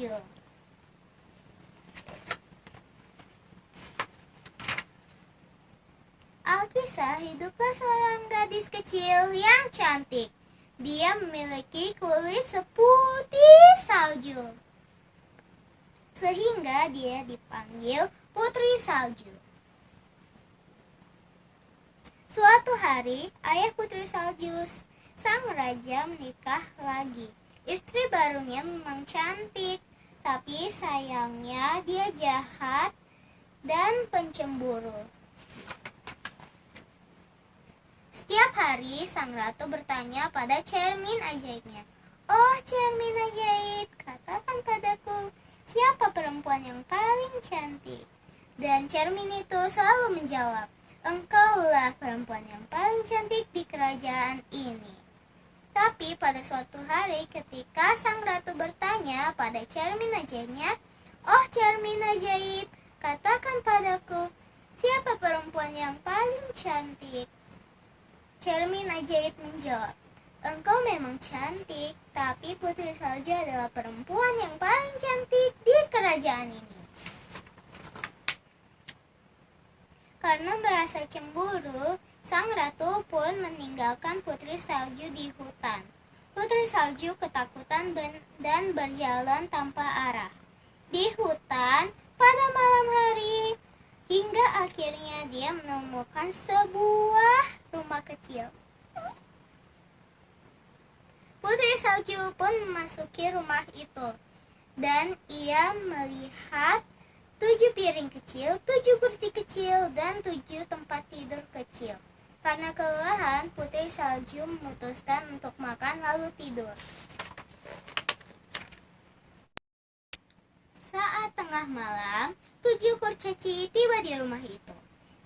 salju. Alkisah, hiduplah seorang gadis kecil yang cantik. Dia memiliki kulit seputih salju, sehingga dia dipanggil Putri Salju. Suatu hari, ayah Putri Salju, sang raja, menikah lagi. Istri barunya memang cantik, tapi sayangnya dia jahat dan pencemburu. Setiap hari, sang ratu bertanya pada cermin ajaibnya, "Oh, cermin ajaib, katakan padaku, siapa perempuan yang paling cantik?" Dan cermin itu selalu menjawab, "Engkaulah perempuan yang paling cantik di kerajaan ini." Tapi pada suatu hari ketika sang ratu bertanya pada cermin ajaibnya, "Oh, cermin ajaib, katakan padaku, siapa perempuan yang paling cantik?" Cermin ajaib menjawab, "Engkau memang cantik, tapi Putri Salju adalah perempuan yang paling cantik di kerajaan ini." Karena merasa cemburu, sang ratu pun meninggalkan Putri Salju di hutan. Putri Salju ketakutan dan berjalan tanpa arah di hutan pada malam hari, hingga akhirnya dia menemukan sebuah rumah kecil. Putri Salju pun memasuki rumah itu, dan ia melihat 7 piring kecil, 7 kursi kecil, dan 7 tempat tidur kecil. Karena kelelahan, Putri Salju memutuskan untuk makan lalu tidur. Saat tengah malam, 7 kurcaci tiba di rumah itu.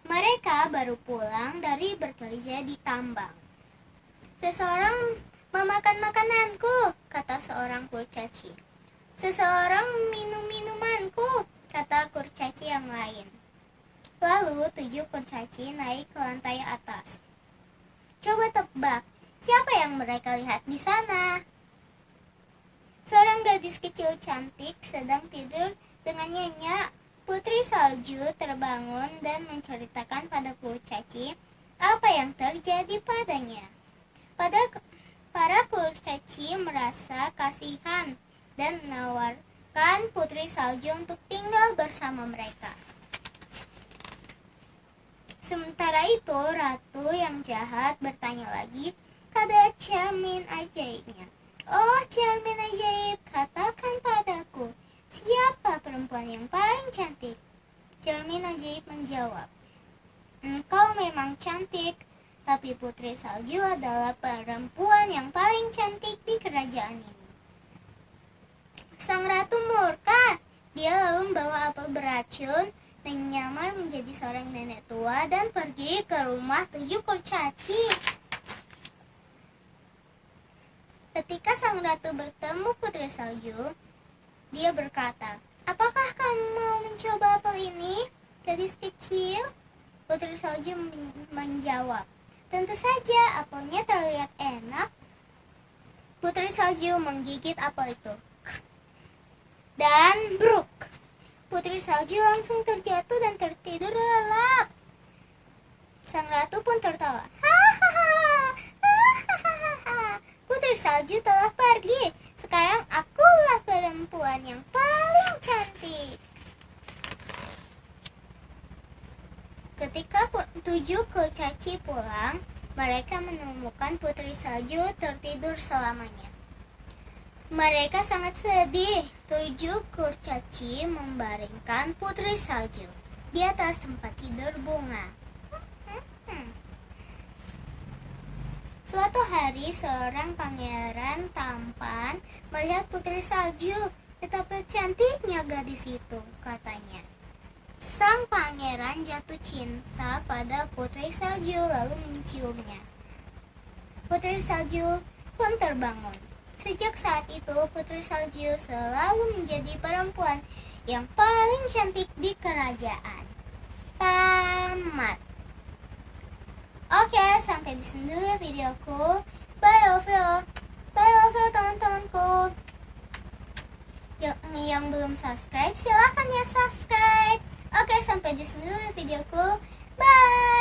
Mereka baru pulang dari bekerja di tambang. "Seseorang memakan makananku," kata seorang kurcaci. "Seseorang minum minumanku," kata kurcaci yang lain. Lalu 7 kurcaci naik ke lantai atas. "Coba tebak, siapa yang mereka lihat di sana?" Seorang gadis kecil cantik sedang tidur dengan nyenyak. Putri Salju terbangun dan menceritakan pada kurcaci apa yang terjadi padanya. Para kurcaci merasa kasihan dan menawarkan Putri Salju untuk tinggal bersama mereka. Sementara itu, ratu yang jahat bertanya lagi pada cermin ajaibnya, "Oh, cermin ajaib, katakan padaku, siapa perempuan yang paling cantik?" Cermin ajaib menjawab, "Engkau memang cantik, tapi Putri Salju adalah perempuan yang paling cantik di kerajaan ini." Sang ratu murka. Dia lalu membawa apel beracun, menyamar menjadi seorang nenek tua, dan pergi ke rumah 7 kurcaci. Ketika sang ratu bertemu Putri Salju, dia berkata, "Apakah kamu mau mencoba apel ini, gadis kecil?" Putri Salju menjawab, "Tentu saja, apelnya terlihat enak." Putri Salju menggigit apel itu. Dan bruk! Putri Salju langsung terjatuh dan tertidur lelap. Sang ratu pun tertawa. "Hahaha, Putri Salju telah pergi. Sekarang akulah perempuan yang paling cantik." Ketika 7 kurcaci pulang, mereka menemukan Putri Salju tertidur selamanya. Mereka sangat sedih. 7 kurcaci membaringkan Putri Salju di atas tempat tidur bunga. Suatu hari, seorang pangeran tampan melihat Putri Salju. "Betapa cantiknya gadis itu," katanya. Sang pangeran jatuh cinta pada Putri Salju lalu menciumnya. Putri Salju pun terbangun. Sejak saat itu, Putri Salju selalu menjadi perempuan yang paling cantik di kerajaan. Tamat. Oke, sampai di sini dulu ya videoku. Bye love you. Bye love you teman-temanku. yang belum subscribe, silahkan ya subscribe. Oke, sampai di sini dulu videoku. Bye.